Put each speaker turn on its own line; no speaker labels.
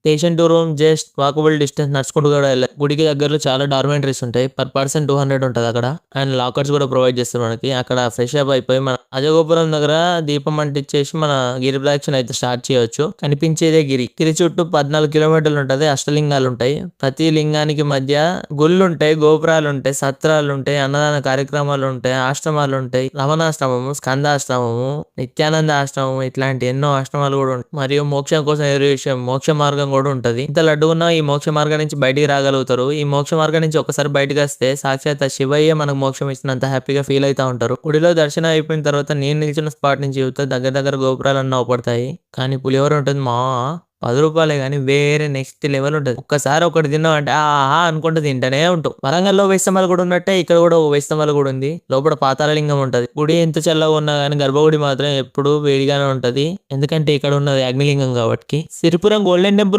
Station to room just walkable distance, నడుచుకుంటూ కూడా వెళ్ళాలి. గుడికి దగ్గరలో చాలా డార్మెంటరీస్ ఉంటాయి. పర్ పర్సన్ 200 ఉంటుంది అక్కడ. అండ్ లాకర్స్ కూడా ప్రొవైడ్ చేస్తారు మనకి. అక్కడ ఫ్రెష్ అప్ అయిపోయి మన అజగోపురం దగ్గర దీపం అంటించేసి మన గిరి ప్రదక్షిణ అయితే స్టార్ట్ చేయొచ్చు. కనిపించేదే గిరి చుట్టూ 14 కిలోమీటర్లు ఉంటది. అష్టలింగాలు ఉంటాయి. ప్రతి లింగానికి మధ్య గుళ్ళు ఉంటాయి, గోపురాలు ఉంటాయి, సత్రాలు ఉంటాయి, అన్నదాన కార్యక్రమాలు ఉంటాయి, ఆశ్రమాలు ఉంటాయి. రమణాశ్రమము, స్కందాశ్రమము, నిత్యానంద ఆశ్రమం, ఇట్లాంటి ఎన్నో ఆశ్రమాలు కూడా ఉంటాయి. మరియు మోక్షం కోసం ఎదురు విషయం మోక్ష మార్గం కూడా ఉంటది. ఇంత లడ్డుగున్న ఈ మోక్ష మార్గం నుంచి బయటికి రాగలుగుతారు. ఈ మోక్ష మార్గం నుంచి ఒకసారి బయటకు వస్తే సాక్షాత్ శివయ్య మనకు మోక్షం ఇచ్చినంత హ్యాపీగా ఫీల్ అవుతా ఉంటారు. గుడిలో దర్శనం అయిపోయిన తర్వాత నేను నిల్చున్న స్పాట్ నుంచి చూస్తే దగ్గర గోపురాలన్నీ అవపడతాయి. కానీ పులిహోర ఉంటుంది మా 10 రూపాయలే కానీ వేరే నెక్స్ట్ లెవెల్ ఉంటుంది. ఒక్కసారి ఒకటి తిన్నాం అంటే ఆహా అనుకుంటే తింటనే ఉంటాం. వరంగల్లో వైస్తమాలు కూడా ఉన్నట్టే ఇక్కడ కూడా ఒక వైస్తమాలు కూడా ఉంది. లోపల పాతాళలింగం ఉంటది. గుడి ఎంత చల్లగా ఉన్నా కానీ గర్భగుడి మాత్రం ఎప్పుడు వేడిగానే ఉంటది. ఎందుకంటే ఇక్కడ ఉన్నది అగ్నిలింగం కాబట్టి. Siripuram golden temple